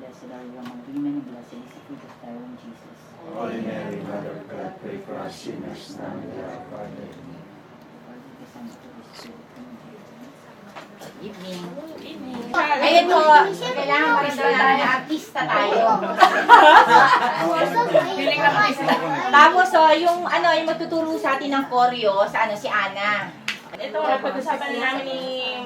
blessed are you among women, and blessed is the fruit of thy womb, Jesus. Holy Mary, Mother of God, pray for us sinners now and at the hour of our death. Evening. Ayun po, kailangan pa rin talaga na artista tayo. Feeling na artista. Tapos, yung yung magtuturo sa atin ng choreo, si Ana. Ito nga, pag-usapan namin ni...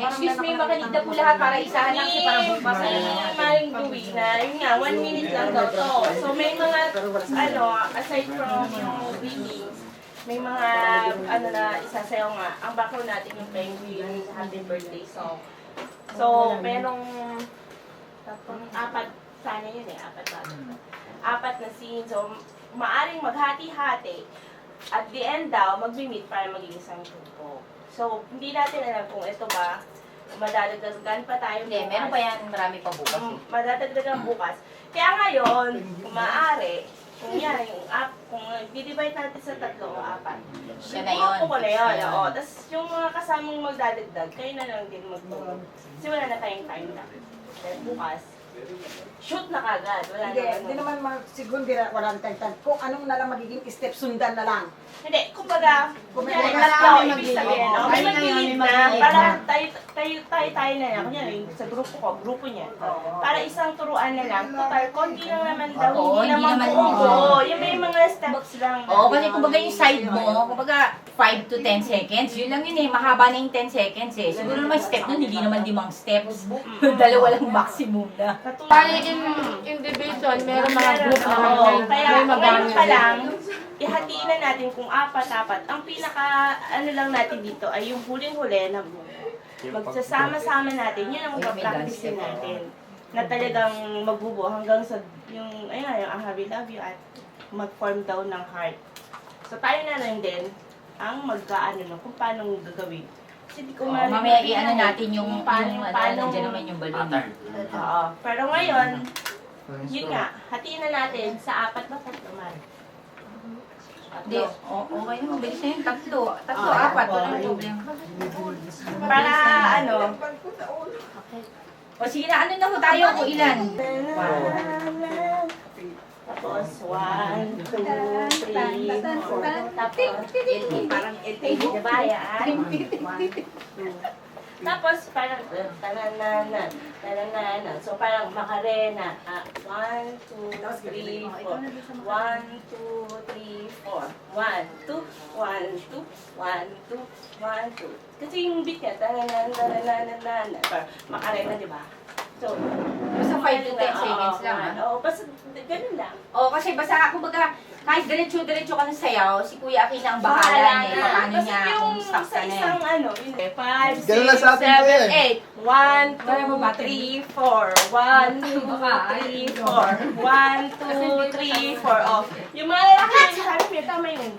Excuse me, makinig na po lahat para isahan lang para bukas na lang. Maring Louie na, yun nga, 1 minute lang daw to. So may mga, aside from yung reading, may mga, na isasayaw nga. Ang background natin yung Penguin Happy Birthday song. So, merong apat, sana yun apat na scene. So, maaring maghati-hati. At the end daw, magmi-meet para maging isang grupo. So, hindi natin alam kung ito ba, madadagdagan pa tayo Hindi, meron pa yan, marami pa bukas. Madadagdagan bukas. Kaya ngayon, kung maaari, kung yan, kung i-divide natin sa 3 o 4. Siya na yun. Ko na yun, oo. Tapos yung mga kasamang magdadagdag, kayo na lang din magtulog. Kasi wala na tayong time na. Dahil bukas, shoot na kagad. Wala Hindi naman siguro walang tagtag. Kung anong na lang magiging step, sundan na lang. Hindi, kumbaga, Kumbaga, kunyari, kailangan ibig sabihin, mag-lead. may Ay, mag-lead may na, mag-lead para na. tayo na lang. Kunyari, sa grupo niya. Para isang turuan na lang. Total, konti lang naman daw, Oo, hindi hindi naman naman buo. buo. Yung may mga steps lang. Oo, kasi kumbaga yung side mo, kumbaga 5 to 10 seconds, yun lang yun mahaba na yung 10 seconds Siguro naman step nun, hindi naman 5 steps. Dalawa lang maximum na. Bali, in division, meron mga group na Oo, kaya may ngayon magamit. pa lang, ihatiin na natin kung apat-apat. Ang pinaka, lang natin dito ay yung huling-huli na magsasama-sama natin. Yun ang practice natin. Na talagang magbubuo hanggang sa yung, yung I love you at mag-form down ng heart. So tayo na lang din ang kung paano gagawin. Kasi di ko Mamaya natin yung paano nandiyan naman yung balloon. Oo. Pero ngayon, yun nga, hatiin na natin sa 4 ba 3 man. Hindi, okay naman, bilis na yun. 3, 4, walang problema. Para O sige na, ano na ho tayo kung ilan? Tapos 1, 2, 3, 4. Tapos, parang LA, diba yan? 1, 2. Tapos, parang, tanananan. So, parang Macarena. 1, 2, 3, 4. 1, 2, 3, 4. 1, 2, 1, 2, 1, 2. Kasi yung beat niya, tanananan. Macarena, di ba? So, Basta 5 to 10 seconds lang, ha? Oo, basta ganun lang. O, kasi basta, kumbaga, kahit diretso-diretso ka ng sayaw, si Kuya Aquino ang bahala niya. Paano Kasi niya, yung kung stuck sa ka na isang yan. 5, Ganun lang sa atin to 6, 7, 8. 1, 2, 3, 4. 1, 2, 3, 4. 1, 2, 3, 4. Oh. Yung mga lalaki yung sabi niya, tama yung...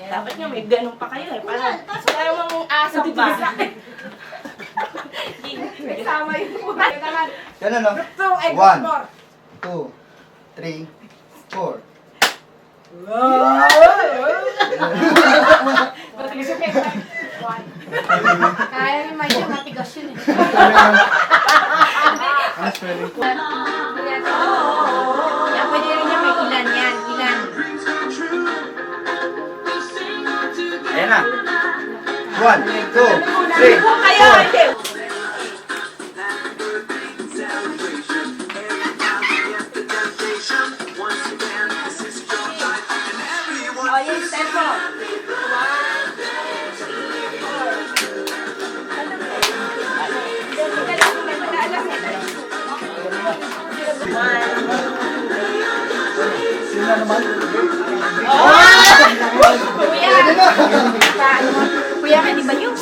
Dapat nga may ganun pa kayo eh. Parang mga asap ba? Kasama yung Ganun, no? 1, 2, 3, 4. Kaya ni Maya, matigas yun eh. Ano spelling ko? Yan, pwede rin niya may ilan yan. Ilan? Ayan na. 1, 2, 3, Kayo, hindi. Oh, yung step mo. 1, 2, 3. sila naman. Kuya, di ba yung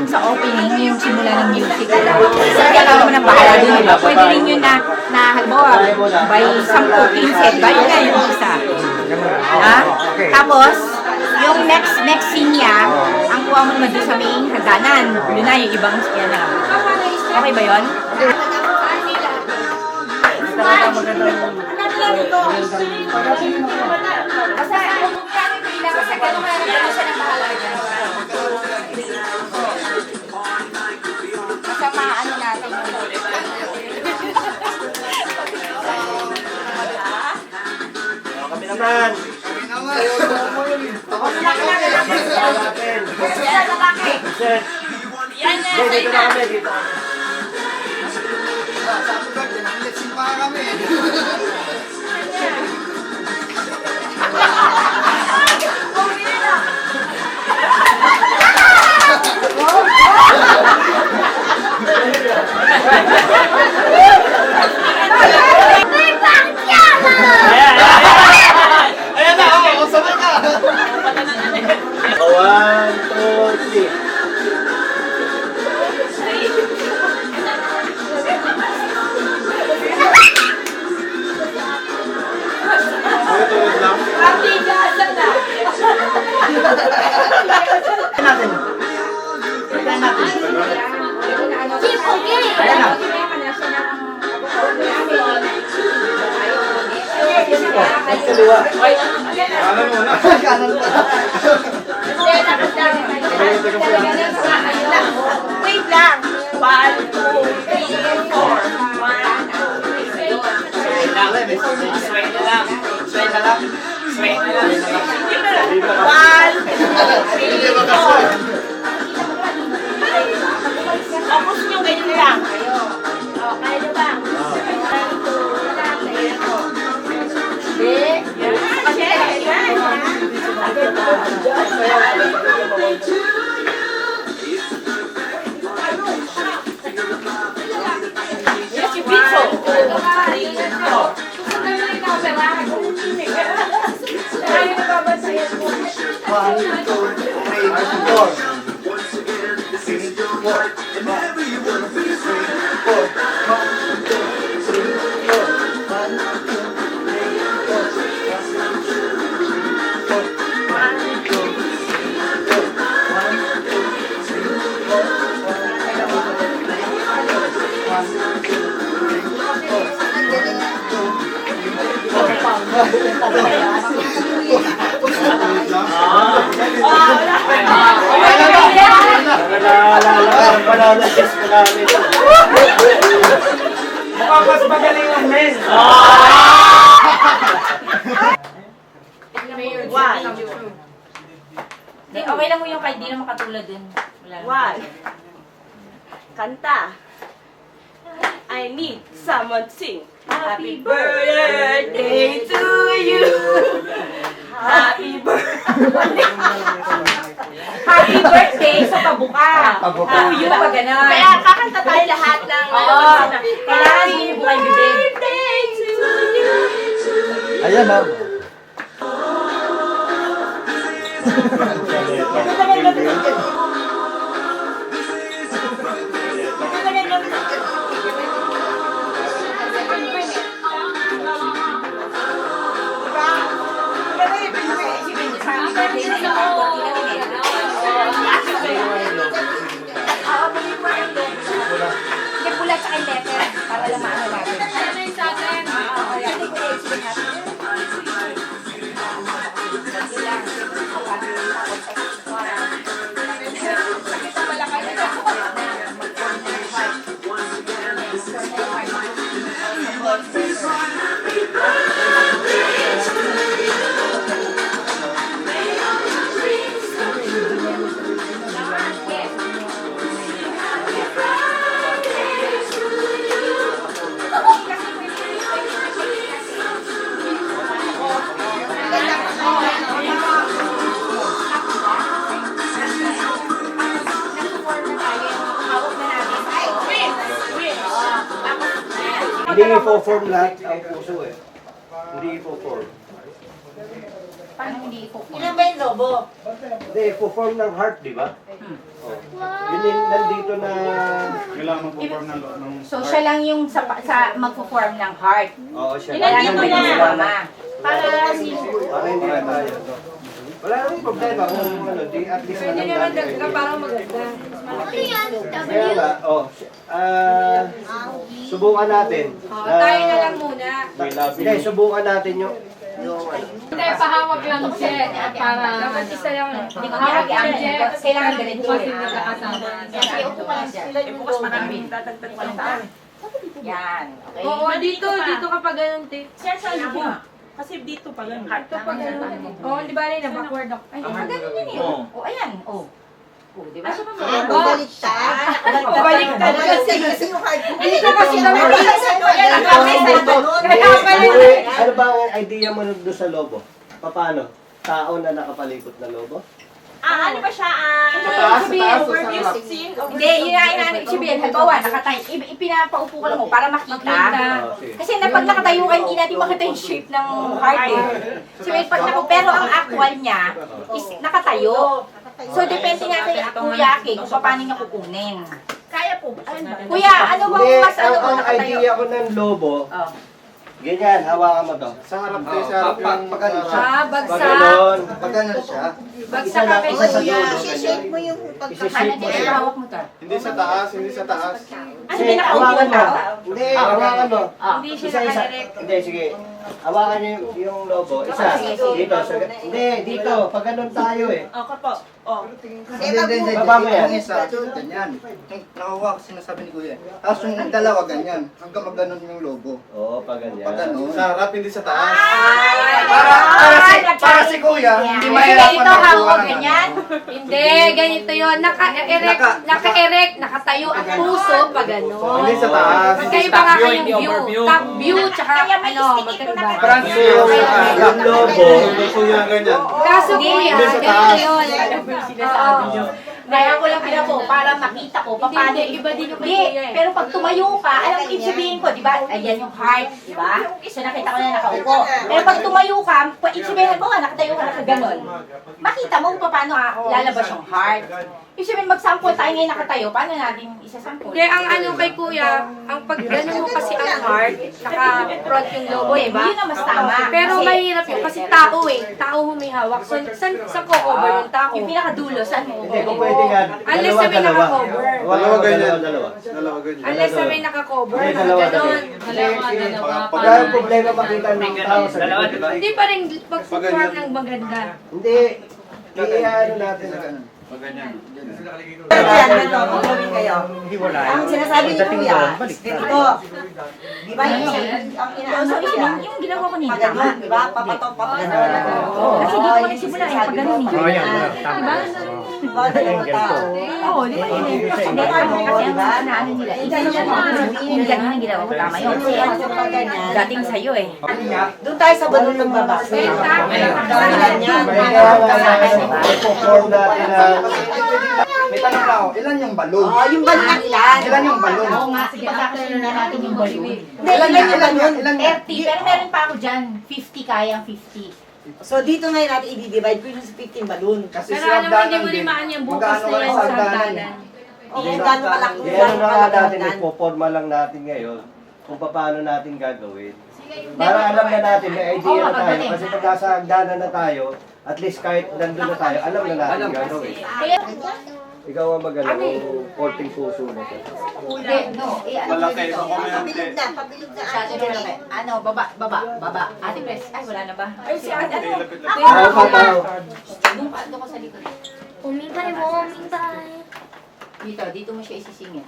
sa opening, yung simula ng music, kaya ka naman ang bahala dun, di ba? Pwede rin yun na halimbawa, by 10-15 ba? Yun nga yung isa. Ha? Tapos, yung next scene niya, ang kuha mo naman doon sa main hagdanan. Yun na, yung ibang yan na. Okay ba yun? Basta, kung kami kailangan sa ganun, kailangan siya ng bahala dyan. Basta maano natin yun. man. Set. Yan na, Dito, sa dito ina. na kami, dito. One, two, three. Kaliwa. Kanan muna. Kanan muna. Wait lang. 1, 2, 3, 4. 1, 2, 3, 4. Tapos nyo ganyan lang. Kaya nyo ba? 1, 2, 3, 4. Yes, you beat so. Panalo-chess ko namin. Mukhang mas magaling ang men. Hindi, okay lang mo yung kahit di na makatulad din. Wala lang. 1. Kanta. I need someone to sing. Happy birthday to you. Happy birthday. Happy birthday sa pabuka. Pabuka. To you pa gano'n. Kaya kakanta tayo lahat ng Oo. Kailangan hindi mo kayo bibig. birthday to you. Ayan na. Pula sa letter para lang maano natin. Hindi i-form lahat ang puso eh. Hindi i-form. Paano hindi i-focus? Ilan ba yung lobo? Hindi, i-form ng heart, di ba? Oh. Yun yung nandito na... Kailangan mag-form ng... So siya lang yung sa magpo-form ng heart. Oo, siya. Ilan Wala dito nang na? sumama. Para Para hindi na tayo. Wala namang problema kung ano, di at least Pwede alam naman natin dagdag kayo. parang maganda. Kaya nga, subukan natin. Tayo na lang muna. Hindi, subukan natin yung ano. Hindi, pahawak lang siya. Para dapat isa lang. Hindi ko kaya kailangan ganito. Bukas yung nagkakasama. Kaya upo ka lang siya. bukas marami tatagtag pa lang. Yan. Okay. Oo, dito kapag ganun, te. Siya sa lubong. Kasi dito pa ganun. Ito pa ganun. Oo, di ba rin na backward ako. Ay, ganun yun eh. O, ayan. O. O, di ba? Baliktad. Baliktad. Kasi yung hard Hindi ko kasi Ano naman. ba ang idea mo doon sa lobo? Paano? Tao na nakapalibot na lobo? Ano ba siya? Overview scene. Hindi, yun na sabihin, halimbawa, nakatayo, ipinapaupo ka lang mo para makita. Kasi na pag nakatayo ka, hindi natin makita yung shape ng heart eh. Sabihin, pero ang actual niya is nakatayo. So, depende nga kay Kuya Aki kung paano niya kukunin. Kaya po. Kuya, ano bang Hindi, mas ano ang nakatayo? idea ko ng lobo, Oh. ganyan, hawakan mo to. Sa harap tayo, sa harap yung Pagano Bagsak. Pagganon. Pagano siya? Bagsak ka kay Isa sa Kuya. dulo, i-shake mo yung Ano Isi-shape mo din, siya. hawak mo to. Hindi sa taas, hindi sa taas. Ano din nakaupo hawakan mo. na? Hindi, hawakan mo. Hindi siya Isa-isa. nakadirect. Hindi, sige. Hawakan niyo yung lobo. Isa. Dito. Hindi, dito. Pag ganun tayo eh. Okay po. Oh. Hindi. Baba mo yan. Yung isa, ganyan. Yung nakuha ko sinasabi ni Kuya. Tapos yung dalawa, ganyan. Hanggang maganon yung logo. Oo, pag ganyan. Pagano. Sa harap, hindi sa taas. Para si Kuya, hindi Sige, mahirapan ito magkuha hawak ng ganyan. Hindi, ganito yun. Naka-erect, nakatayo ang puso pa gano'n. Hindi sa taas. Magkaiba nga kayong view. Top view, tsaka magkaiba. Kasi yung lobo, Gusto niya ganyan. Kaso Kuya, Hindi sa ganito taas. yun. Sinasabi niyo. Kaya ko lang pinako para makita ko paano. Hindi, iba din yung kay Hindi, Kuya eh. pero pag tumayo ka, alam mo yung sabihin ko, di ba? Ayan yung heart, di ba? So nakita ko na nakaupo. Pero pag tumayo ka, ibig sabihin mo nga, nakatayo ka nakaganon. Makita mo kung paano lalabas yung heart. Ibig sabihin, mag-sample tayo ngayon nakatayo, paano natin isa-sample? Hindi, ang ano kay Kuya, ang pag gano'n mo kasi ang heart, naka-front yung logo, Eh, diba? yun ang mas tama. Pero Kasi mahirap yun kasi tao eh. Tao humihawak. So, saan ko cover yung tao? yung pinakadulo, saan mo? Hindi, kung pwede nga. Unless na may naka-cover. Dalawa ganyan. Dalawa. Dalawa ganyan. Unless na may naka-cover. Hindi, dalawa. Ganon. Pag ang problema makita ng tao sa likod. Hindi pa rin pag-form ng maganda. Hindi. Ano natin. Pag ganyan. Ang sinasabi ni Kuya, ganito. Di ba yung inaano So, siya? yung ginawa ko nito. Pagano, di ba? Papatok, papagano. Kasi di ko nagsimula eh, pag ganun eh. Dalawang tao. Oo, di ba yun eh. Hindi, kasi ang ano nila, yung ganun ang ginawa ko, tama yun. Kasi Pag ganyan. dating sa'yo eh. Doon tayo sa balon ng babaksin. Dahilan niya. Ipo-form natin na May tanong na ako, ilan yung balon? Oh, yung balon ang ilan? Ilan yung balon? Oo nga, sige, kakasunin na natin yung balloon. Hindi, ilan yung balon? 30, pero meron pa ako dyan. 50 kayang 50. So dito ngayon natin i-divide ko yung 15 balon. Kasi Pero si alam mo, hindi Abdanan mo din. rin maan yung bukas Magkano na ka yan sa sa Abdanan? hagdanan. O kung gaano kalaki, Yan gaano na nga kalaki natin, hagdan. ipoporma lang natin ngayon kung paano natin gagawin. Para alam na natin, may idea na tayo. Kasi pag nasa hagdanan na tayo, at least kahit nandun na tayo, alam na natin gagawin. Kaya, Ikaw ang magaling, porting puso na siya. hindi, no. Malaki, makumayante. Pabilog na Sa atin malaki. Ano, baba. Ate Pres, ay wala na ba? Ay, si Ate, ano? Tao pa tao. Doon pa, doon ko sa likod. Umintay mo, umintay. Dito mo siya isisingit.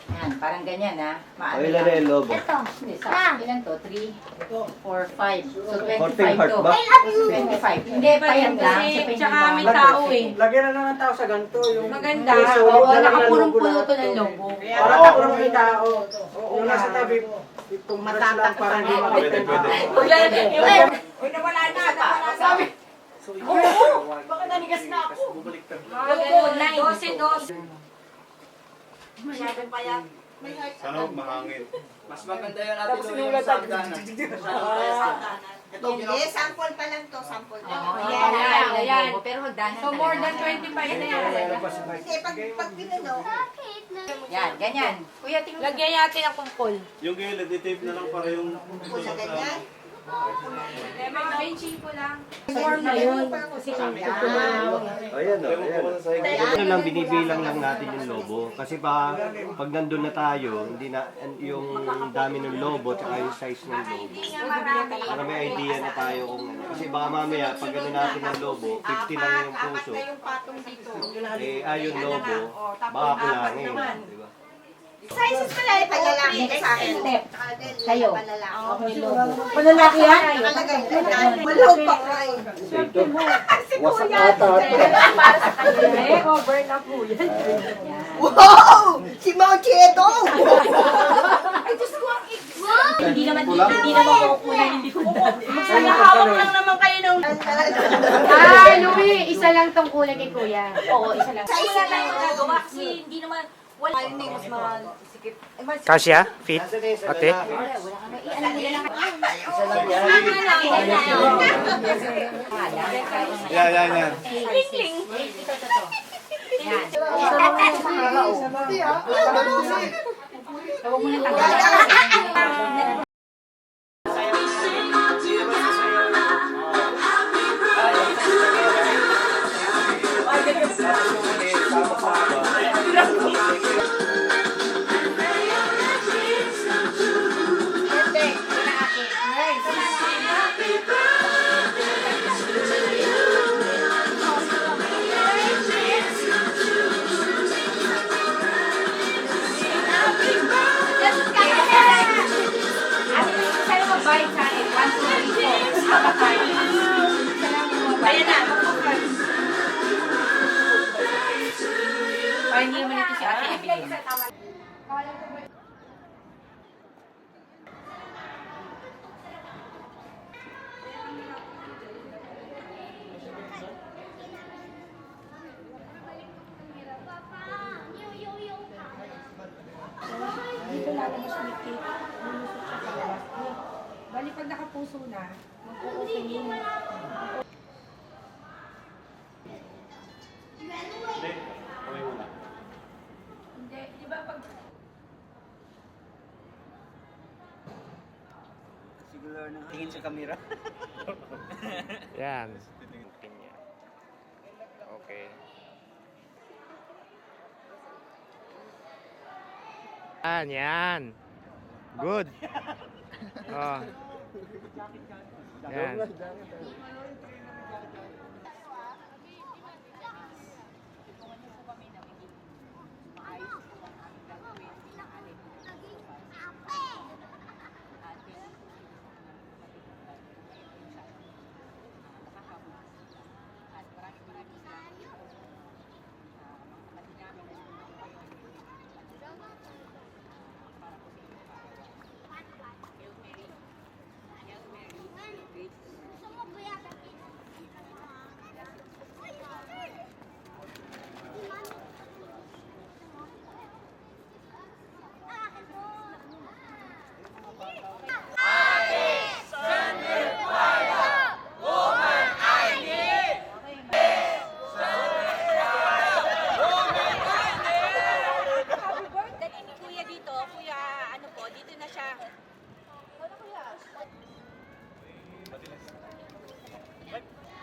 Yan, parang ganyan ha. O ilan na yung lobo? Ito. Hindi, sa ilan to? 3, 4, 5. So, 14 25 heart to. ba? 25. Hindi, payag lang. Kasi, tsaka may tao eh. Lagyan na lang ng tao sa ganito. Yung Maganda. Oo, nakapulong-pulo to ng logo. para takulong yung tao. Yung nasa tabi, itong brush lang para hindi Pwede, makita. pwede. Uy, nawala na. Sabi. Oo, baka nanigas na ako. Logo, 12. Masyadong payat. Sana huwag mahangin. Mas maganda yan natin doon yung sa Abdanan. Ito, Hindi, sample pa lang to, sample pa. Oo, Ayan, ayan. Pero hagdanan So, more than 25 na yan. Hindi, pag pinuno, Yan, ganyan. Kuya, tingnan. Lagyan natin ang kumpol. Yung gilid, i-tape na lang para yung... kung sa ganyan. Benching ko lang. Form na yun. Kasi Ayan o, ayan. Ano lang, binibilang lang natin yung lobo. Kasi pag nandun na tayo, hindi na, yung dami ng lobo, tsaka yung size ng lobo. Para may idea na tayo kung ano. Kasi baka mamaya, pag ano natin ng lobo, 50 lang yung puso. Eh, yung lobo, baka kulangin. Di ba? Sizes pala ito. Panlalaki ka sa akin. Step. Kayo. Panlalaki. May logo. Panlalaki yan? Malawag pa ka eh. Ito, wasak ata. Para sa kanila. Eh, over na po yan. Wow! Si Mochi ito! Hindi naman makukunan, hindi ko. Sana hawak lang naman kayo ng... Ah, Louie, isa lang tong kulay kay Kuya. Oo, isa lang. Wala tayong nagawa kasi hindi naman, wala. Kasya? Fit? Ate? Wala kami. Alam nila lang. Yan. Ling-ling. Ito. Yan. Huwag mo na tanggalin. Ayan na. Parang hindi naman ito si Ate Emily. Dito lalabas ni Kate. Lulusot siya sa labas. Bali, pag nakapuso na, mag-open yung... Hindi, kami muna. Hindi, di ba pag... Siguro na tingin sa camera. Yan. Okay. Yan. Good. Oh. Yan.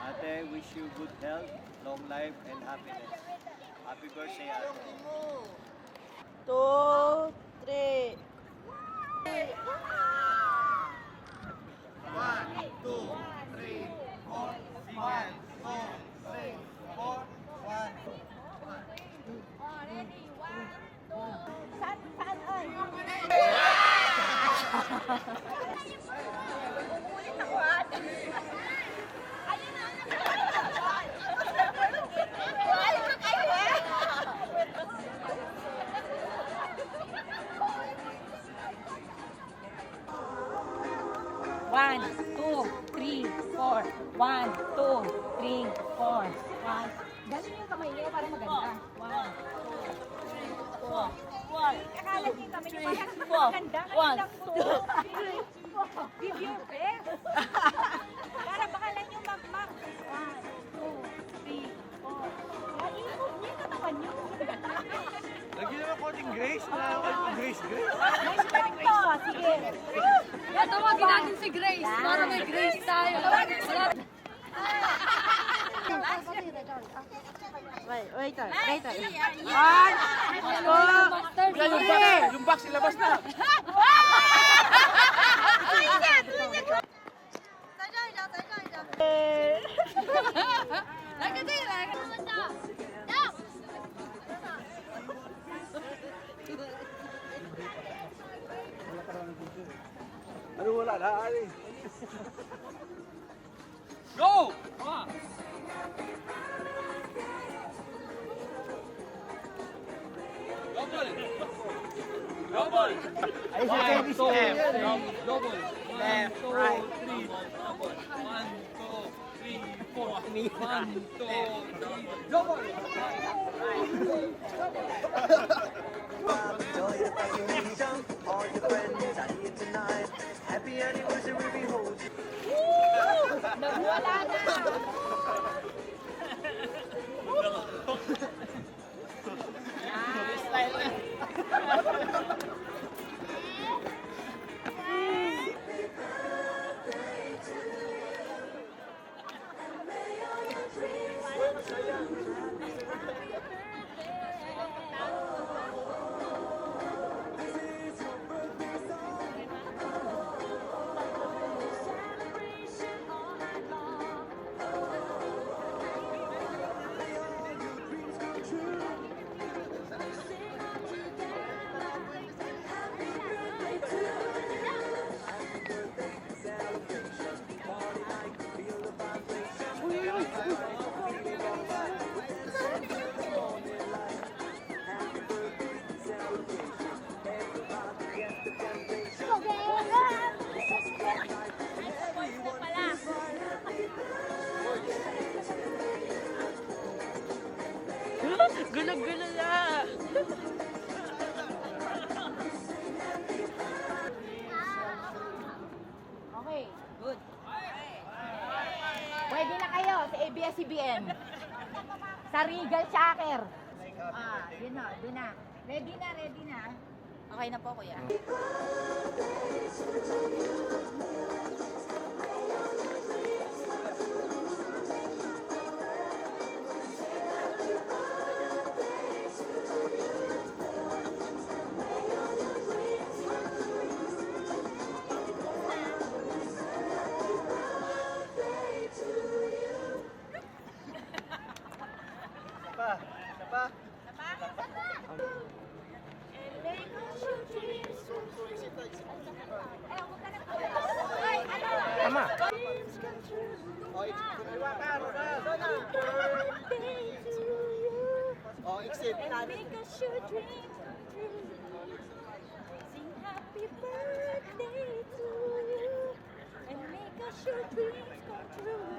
Ate, wish you good health, long life, and happiness. Happy birthday, Ate. 2, 3. One, two, three, four. 1, 2, 3, 4. 1. Ganun yung kamay niyo para maganda. 1, 2, 3, 4. Akala niyo yung kamay niyo para maganda. 1, 2, 3, 4. Give your best. Para bakalan yung magmag. 1, 2, 3, 4. I-move niyo yung katawan niyo. Lagi naman konting grace na grace. Nice work po. Sige. Yan, tawagin natin si Grace. Para may Grace tayo. Wait. Yung box ilabas na. wala na. Go! Double! Ay, sa service na yan. Double! Left, right. 1, 2, 3, 4. 1, 2, 3, double! Nawala na! Gulo-gulo na! Okay, good. Pwede na kayo sa ABS-CBN. Sa Regal Shaker. Yun na, doon na. Ready na, ready na. Okay na po, kuya. Tama. Oh, exit. Make us your dreams come true. Sing happy birthday to you. And make us your dreams come true.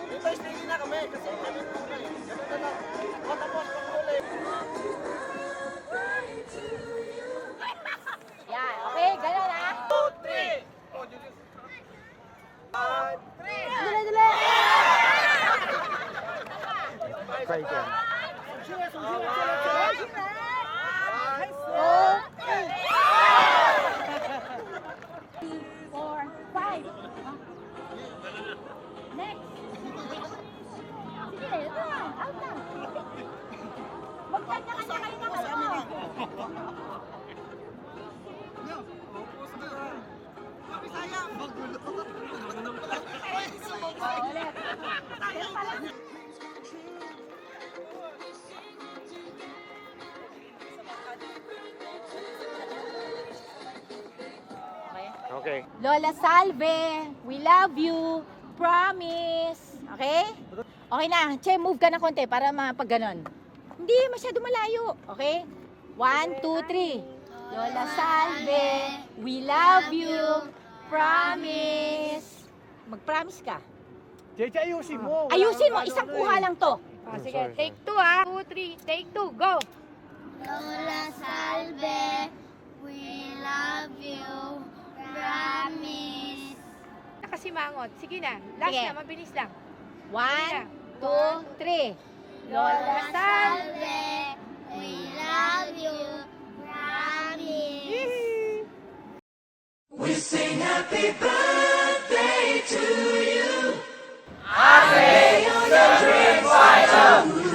Dito, stay na kami kasi kami muna eh. Ganun na lang. O, tapos panghuli. Yan, okay, gano'n ha? 2, 3. Oh, Julius. 1, 3. Dali, dali! Try it yan. Four, five. Next. Sige, ito na. Out na. Magkanya-kanya kayo ng ano. Ulit. Pero parang Okay. Lola Salve, we love you. Promise. Okay? Okay na. Che, move ka na konti para mapag ganon. Hindi, masyado malayo. Okay? 1, 2, 3. Lola Salve, we love you. Promise. Mag-promise ka. Cheche, ayusin mo. Ayusin mo, isang kuha lang to. Sige, take 2 ha. 2, 3, take 2, go. Lola Salve, we love you. Promise. Nakasimangot. Sige na. Last Sige. na, mabilis lang. 1, 2, 3. Lola Salve, we love you. Promise. We sing happy birthday to you. Happy, your dreams I love.